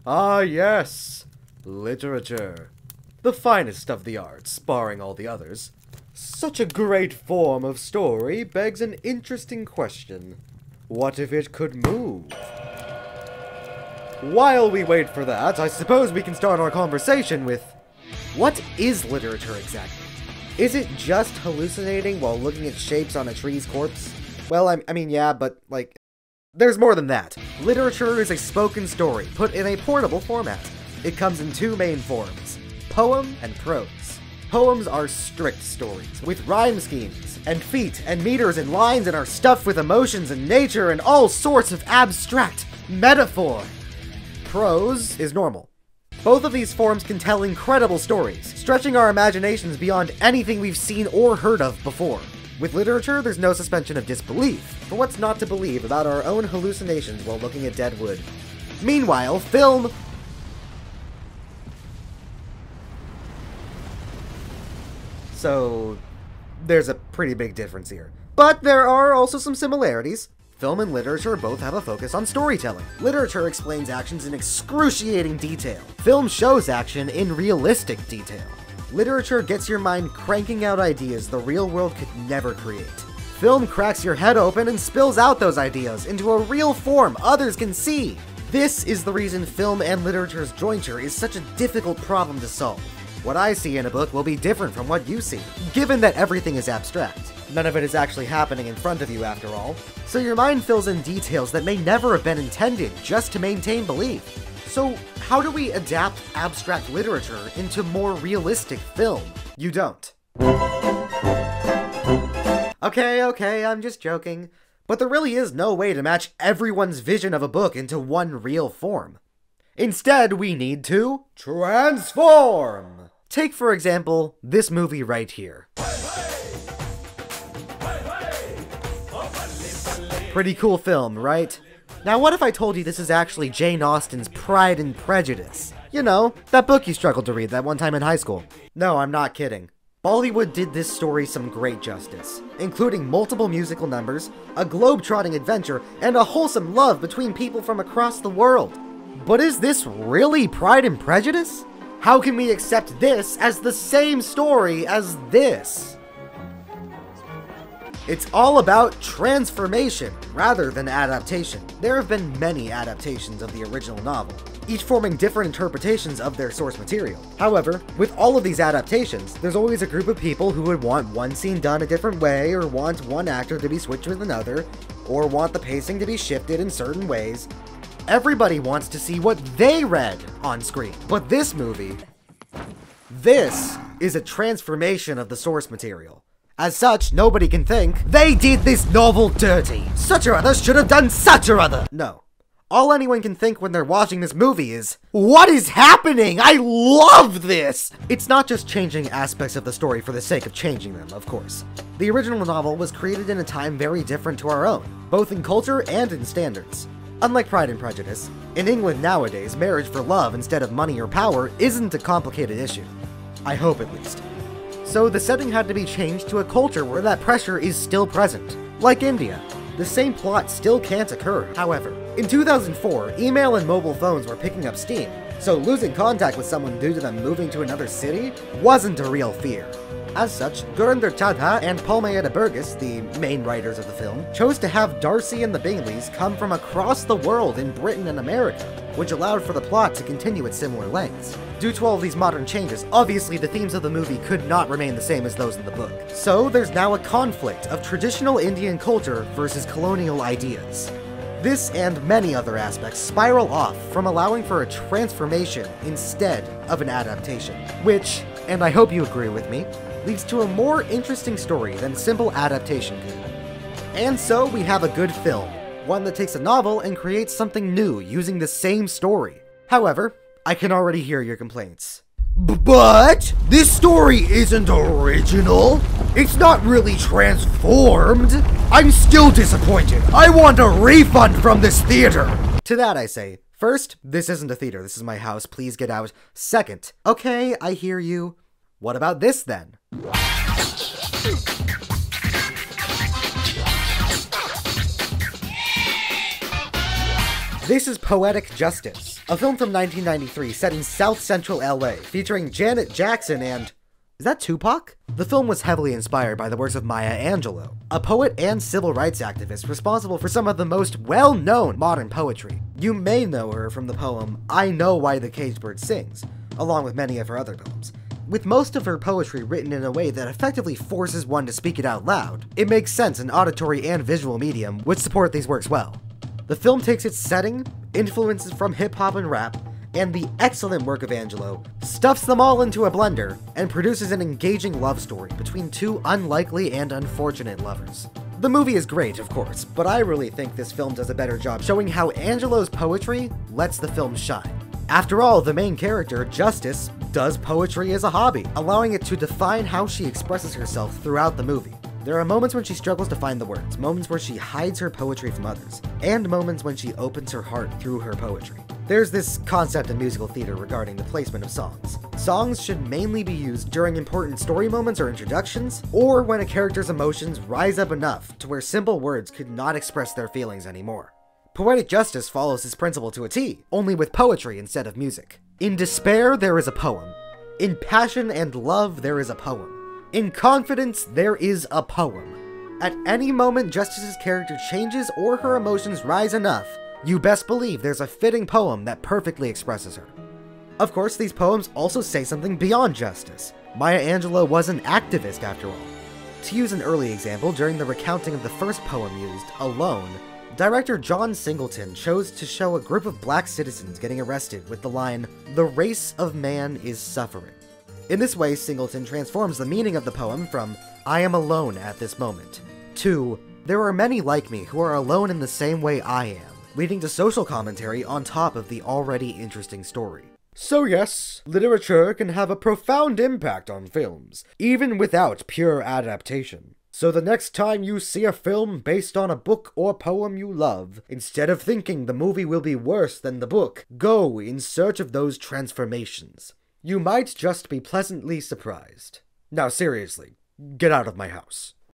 Ah yes, literature. The finest of the arts, barring all the others. Such a great form of story begs an interesting question. What if it could move? While we wait for that, I suppose we can start our conversation with... what is literature exactly? Is it just hallucinating while looking at shapes on a tree's corpse? Well, I mean, yeah, but, like, there's more than that. Literature is a spoken story, put in a portable format. It comes in two main forms, poem and prose. Poems are strict stories, with rhyme schemes, and feet, and meters, and lines, and are stuffed with emotions and nature, and all sorts of abstract metaphor. Prose is normal. Both of these forms can tell incredible stories, stretching our imaginations beyond anything we've seen or heard of before. With literature, there's no suspension of disbelief, for what's not to believe about our own hallucinations while looking at dead wood. Meanwhile, film... So, there's a pretty big difference here. But there are also some similarities. Film and literature both have a focus on storytelling. Literature explains actions in excruciating detail. Film shows action in realistic detail. Literature gets your mind cranking out ideas the real world could never create. Film cracks your head open and spills out those ideas into a real form others can see. This is the reason film and literature's jointure is such a difficult problem to solve. What I see in a book will be different from what you see, given that everything is abstract. None of it is actually happening in front of you after all. So your mind fills in details that may never have been intended just to maintain belief. So how do we adapt abstract literature into more realistic film? You don't. Okay, I'm just joking. But there really is no way to match everyone's vision of a book into one real form. Instead, we need to transform! Take, for example, this movie right here. Pretty cool film, right? Now what if I told you this is actually Jane Austen's Pride and Prejudice? You know, that book you struggled to read that one time in high school. No, I'm not kidding. Bollywood did this story some great justice, including multiple musical numbers, a globe-trotting adventure, and a wholesome love between people from across the world. But is this really Pride and Prejudice? How can we accept this as the same story as this? It's all about transformation rather than adaptation. There have been many adaptations of the original novel, each forming different interpretations of their source material. However, with all of these adaptations, there's always a group of people who would want one scene done a different way, or want one actor to be switched with another, or want the pacing to be shifted in certain ways. Everybody wants to see what they read on screen. But this movie, this is a transformation of the source material. As such, nobody can think, they did this novel dirty. Such or other should have done such or other. No. All anyone can think when they're watching this movie is, what is happening? I love this! It's not just changing aspects of the story for the sake of changing them, of course. The original novel was created in a time very different to our own, both in culture and in standards. Unlike Pride and Prejudice, in England nowadays, marriage for love instead of money or power isn't a complicated issue. I hope at least. So the setting had to be changed to a culture where that pressure is still present. Like India. The same plot still can't occur, however. In 2004, email and mobile phones were picking up steam, so losing contact with someone due to them moving to another city wasn't a real fear. As such, Gurinder Chadha and Palmayeda Burgess, the main writers of the film, chose to have Darcy and the Bingleys come from across the world in Britain and America, which allowed for the plot to continue at similar lengths. Due to all these modern changes, obviously the themes of the movie could not remain the same as those in the book. So there's now a conflict of traditional Indian culture versus colonial ideas. This and many other aspects spiral off from allowing for a transformation instead of an adaptation, which, and I hope you agree with me, leads to a more interesting story than simple adaptation could. And so we have a good film, one that takes a novel and creates something new using the same story. However, I can already hear your complaints. But this story isn't original. It's not really transformed. I'm still disappointed. I want a refund from this theater. To that I say, first, this isn't a theater. This is my house. Please get out. Second, okay, I hear you. What about this then? This is Poetic Justice, a film from 1993 set in South Central LA, featuring Janet Jackson and... is that Tupac? The film was heavily inspired by the works of Maya Angelou, a poet and civil rights activist responsible for some of the most well-known modern poetry. You may know her from the poem I Know Why the Caged Bird Sings, along with many of her other poems. With most of her poetry written in a way that effectively forces one to speak it out loud, it makes sense an auditory and visual medium would support these works well. The film takes its setting, influences from hip-hop and rap, and the excellent work of Angelou, stuffs them all into a blender, and produces an engaging love story between two unlikely and unfortunate lovers. The movie is great, of course, but I really think this film does a better job showing how Angelou's poetry lets the film shine. After all, the main character, Justice, does poetry as a hobby, allowing it to define how she expresses herself throughout the movie. There are moments when she struggles to find the words, moments where she hides her poetry from others, and moments when she opens her heart through her poetry. There's this concept in musical theater regarding the placement of songs. Songs should mainly be used during important story moments or introductions, or when a character's emotions rise up enough to where simple words could not express their feelings anymore. Poetic Justice follows this principle to a T, only with poetry instead of music. In despair, there is a poem. In passion and love, there is a poem. In confidence, there is a poem. At any moment Justice's character changes or her emotions rise enough, you best believe there's a fitting poem that perfectly expresses her. Of course, these poems also say something beyond justice. Maya Angelou was an activist after all. To use an early example, during the recounting of the first poem used, Alone, director John Singleton chose to show a group of black citizens getting arrested with the line, "The race of man is suffering." In this way, Singleton transforms the meaning of the poem from, "I am alone at this moment," to, "There are many like me who are alone in the same way I am," leading to social commentary on top of the already interesting story. So yes, literature can have a profound impact on films, even without pure adaptation. So the next time you see a film based on a book or poem you love, instead of thinking the movie will be worse than the book, go in search of those transformations. You might just be pleasantly surprised. Now seriously, get out of my house.